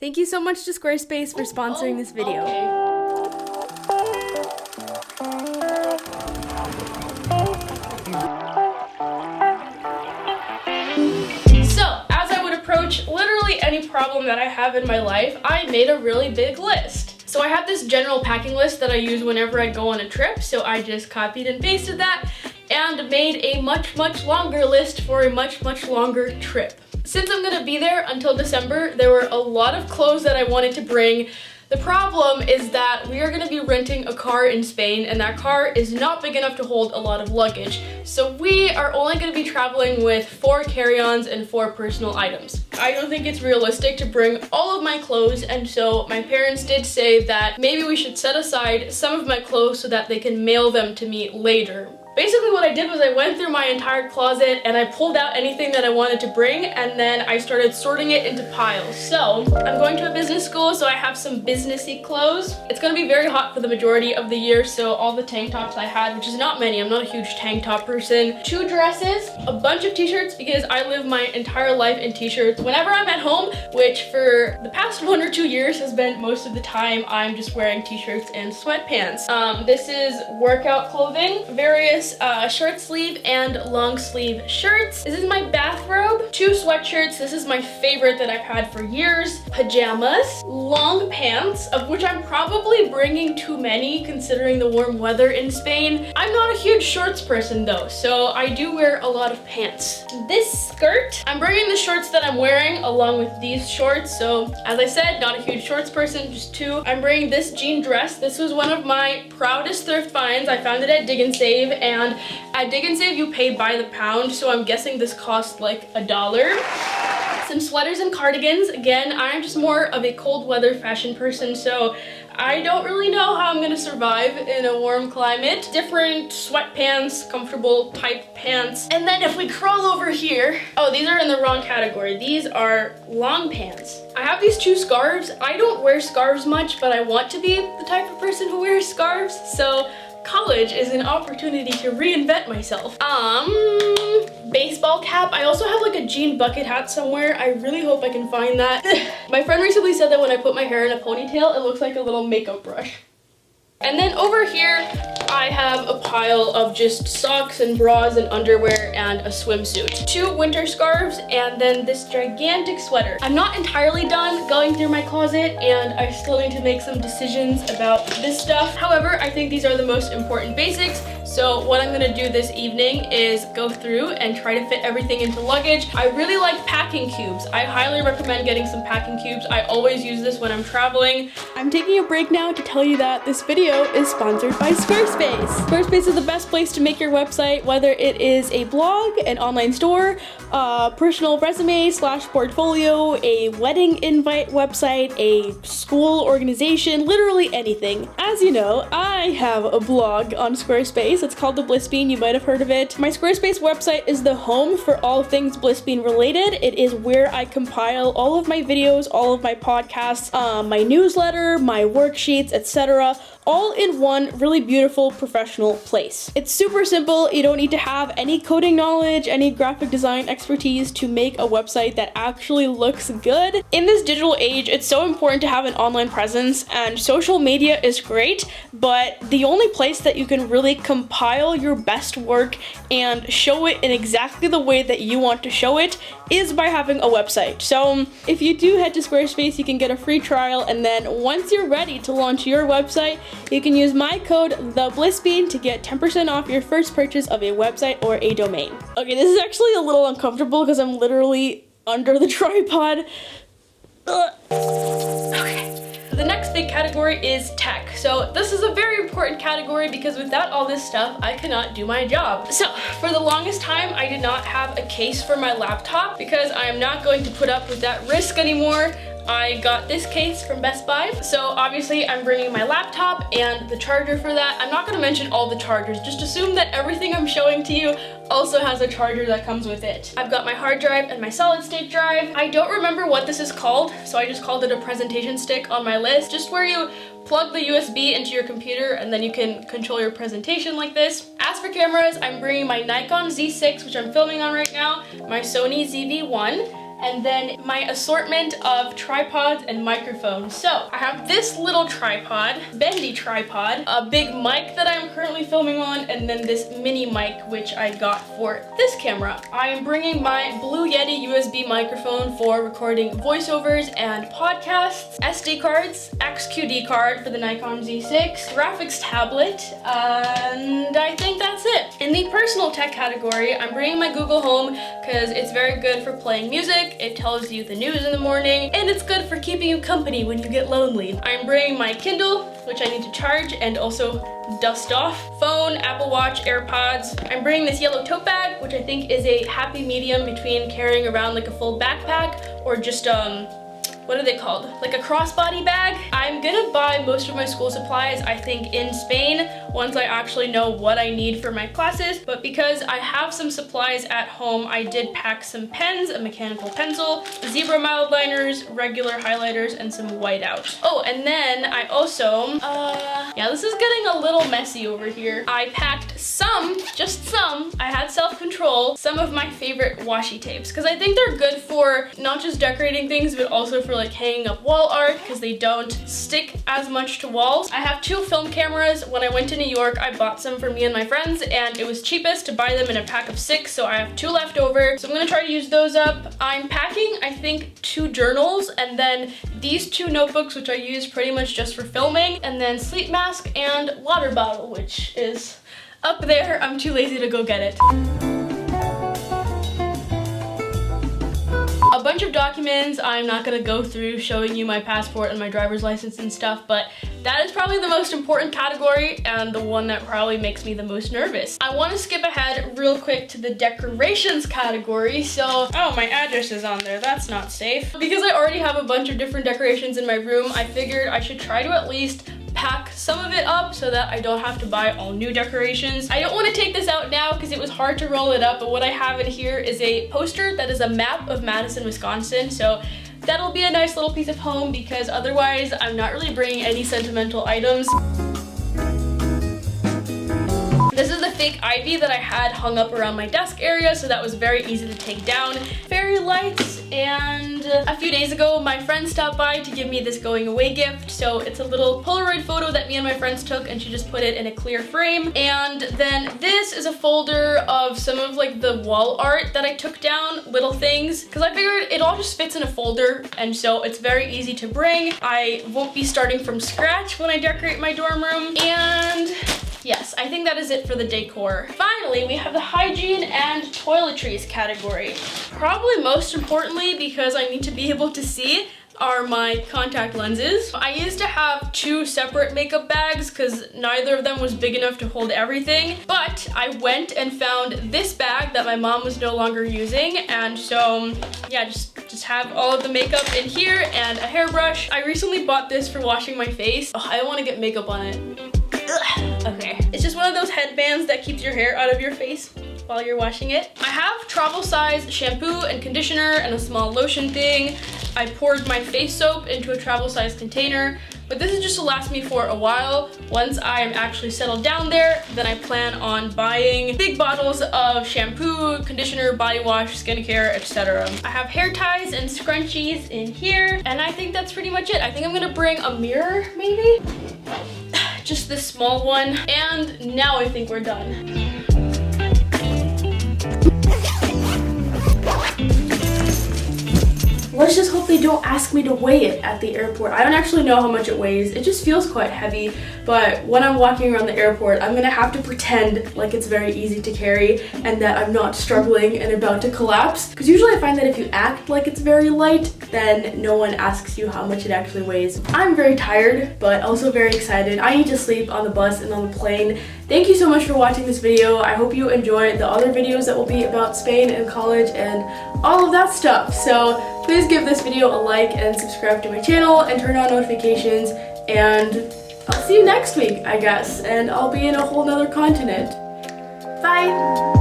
Thank you so much to Squarespace for sponsoring this video. So, as I would approach literally any problem that I have in my life, I made a really big list. So I have this general packing list that I use whenever I go on a trip, so I just copied and pasted that and made a much longer list for a much longer trip. Since I'm gonna be there until December, there were a lot of clothes that I wanted to bring. The problem is that we are gonna be renting a car in Spain, and that car is not big enough to hold a lot of luggage. So we are only gonna be traveling with 4 carry-ons and 4 personal items. I don't think it's realistic to bring all of my clothes, and so my parents did say that maybe we should set aside some of my clothes so that they can mail them to me later. Basically what I did was I went through my entire closet and I pulled out anything that I wanted to bring, and then I started sorting it into piles. So I'm going to a business school, so I have some businessy clothes. It's gonna be very hot for the majority of the year, so all the tank tops I had, which is not many, I'm not a huge tank top person, 2 dresses, a bunch of t-shirts because I live my entire life in t-shirts. Whenever I'm at home, which for the past 1 or 2 years has been most of the time, I'm just wearing t-shirts and sweatpants. This is workout clothing, various short sleeve and long sleeve shirts. This is my bathrobe, 2 sweatshirts. This is my favorite that I've had for years. Pajamas, long pants, of which I'm probably bringing too many considering the warm weather in Spain. I'm not a huge shorts person though, so I do wear a lot of pants. This skirt, I'm bringing the shorts that I'm wearing along with these shorts. So as I said, not a huge shorts person, just 2. I'm bringing this jean dress. This was one of my proudest thrift finds. I found it at Dig and Save, and at Dig and Save you pay by the pound, so I'm guessing this cost like $1. Some sweaters and cardigans. Again, I'm just more of a cold weather fashion person, so I don't really know how I'm gonna survive in a warm climate. Different sweatpants, comfortable type pants. And then if we crawl over here, oh, these are in the wrong category. These are long pants. I have these 2 scarves. I don't wear scarves much, but I want to be the type of person who wears scarves, so college is an opportunity to reinvent myself. Baseball cap. I also have like a jean bucket hat somewhere. I really hope I can find that. My friend recently said that when I put my hair in a ponytail, it looks like a little makeup brush. And then over here, I have a pile of just socks and bras and underwear and a swimsuit. 2 winter scarves and then this gigantic sweater. I'm not entirely done going through my closet, and I still need to make some decisions about this stuff. However, I think these are the most important basics. So what I'm gonna do this evening is go through and try to fit everything into luggage. I really like packing cubes. I highly recommend getting some packing cubes. I always use this when I'm traveling. I'm taking a break now to tell you that this video is sponsored by Squarespace. Squarespace is the best place to make your website, whether it is a blog, an online store, a personal resume / portfolio, a wedding invite website, a school organization, literally anything. As you know, I have a blog on Squarespace. It's called the Bliss Bean. You might have heard of it. My Squarespace website is the home for all things Bliss Bean related. It is where I compile all of my videos, all of my podcasts, my newsletter, my worksheets, etc., all in one really beautiful professional place. It's super simple. You don't need to have any coding knowledge, any graphic design expertise to make a website that actually looks good. In this digital age, it's so important to have an online presence, and social media is great, but the only place that you can really compile your best work and show it in exactly the way that you want to show it is by having a website. So if you do head to Squarespace, you can get a free trial, and then once you're ready to launch your website, you can use my code TheBlissBean to get 10% off your first purchase of a website or a domain. Okay, this is actually a little uncomfortable because I'm literally under the tripod. Ugh. Okay. The next big category is tech. So this is a very important category because without all this stuff, I cannot do my job. So for the longest time, I did not have a case for my laptop because I am not going to put up with that risk anymore. I got this case from Best Buy. So obviously I'm bringing my laptop and the charger for that. I'm not gonna mention all the chargers, just assume that everything I'm showing to you also has a charger that comes with it. I've got my hard drive and my solid state drive. I don't remember what this is called, so I just called it a presentation stick on my list, just where you plug the USB into your computer and then you can control your presentation like this. As for cameras, I'm bringing my Nikon Z6, which I'm filming on right now, my Sony ZV-1, and then my assortment of tripods and microphones. So I have this little tripod, bendy tripod, a big mic that I'm currently filming on, and then this mini mic which I got for this camera. I am bringing my Blue Yeti USB microphone for recording voiceovers and podcasts, SD cards, XQD card for the Nikon Z6, graphics tablet, and I think that's it. In the personal tech category, I'm bringing my Google Home because it's very good for playing music, it tells you the news in the morning, and it's good for keeping you company when you get lonely. I'm bringing my Kindle, which I need to charge and also dust off, phone, Apple Watch, AirPods. I'm bringing this yellow tote bag, which I think is a happy medium between carrying around like a full backpack or just what are they called? Like a crossbody bag. I'm gonna buy most of my school supplies, I think, in Spain once I actually know what I need for my classes. But because I have some supplies at home, I did pack some pens, a mechanical pencil, zebra mild liners, regular highlighters, and some whiteout. Oh, and then I also, yeah, this is getting a little messy over here. I packed some, just some, I had self-control, some of my favorite washi tapes, because I think they're good for not just decorating things, but also for like hanging up wall art because they don't stick as much to walls. I have 2 film cameras. When I went to New York, I bought some for me and my friends, and it was cheapest to buy them in a pack of 6, so I have 2 left over. So I'm gonna try to use those up. I'm packing, I think, 2 journals, and then these 2 notebooks, which I use pretty much just for filming, and then sleep mask and water bottle, which is up there. I'm too lazy to go get it. A bunch of documents. I'm not gonna go through showing you my passport and my driver's license and stuff, but that is probably the most important category and the one that probably makes me the most nervous. I want to skip ahead real quick to the decorations category. So, oh, my address is on there. That's not safe. Because I already have a bunch of different decorations in my room, I figured I should try to at least pack some of it up so that I don't have to buy all new decorations. I don't want to take this out now because it was hard to roll it up, but what I have in here is a poster that is a map of Madison, Wisconsin. So that'll be a nice little piece of home because otherwise I'm not really bringing any sentimental items. This is the fake ivy that I had hung up around my desk area, so that was very easy to take down. Fairy lights, and a few days ago my friend stopped by to give me this going away gift. So it's a little Polaroid photo that me and my friends took, and she just put it in a clear frame. And then this is a folder of some of like the wall art that I took down, little things, because I figured it all just fits in a folder, and so it's very easy to bring. I won't be starting from scratch when I decorate my dorm room. And yes, I think that is it for the decor. Finally, we have the hygiene and toiletries category. Probably most importantly, because I need to be able to see, are my contact lenses. I used to have 2 separate makeup bags because neither of them was big enough to hold everything, but I went and found this bag that my mom was no longer using, and so yeah, just have all of the makeup in here and a hairbrush. I recently bought this for washing my face. Oh, I don't want to get makeup on it. Ugh. Okay. It's just one of those headbands that keeps your hair out of your face while you're washing it. I have travel size shampoo and conditioner and a small lotion thing. I poured my face soap into a travel size container, but this is just to last me for a while. Once I am actually settled down there, then I plan on buying big bottles of shampoo, conditioner, body wash, skincare, etc. I have hair ties and scrunchies in here, and I think that's pretty much it. I think I'm gonna bring a mirror, maybe? Just this small one, and now I think we're done. Let's just hope they don't ask me to weigh it at the airport. I don't actually know how much it weighs. It just feels quite heavy, but when I'm walking around the airport, I'm gonna have to pretend like it's very easy to carry and that I'm not struggling and about to collapse. Because usually I find that if you act like it's very light, then no one asks you how much it actually weighs. I'm very tired, but also very excited. I need to sleep on the bus and on the plane. Thank you so much for watching this video. I hope you enjoyed the other videos that will be about Spain and college and all of that stuff. So please give this video a like and subscribe to my channel and turn on notifications, and I'll see you next week, I guess, and I'll be in a whole nother continent. Bye!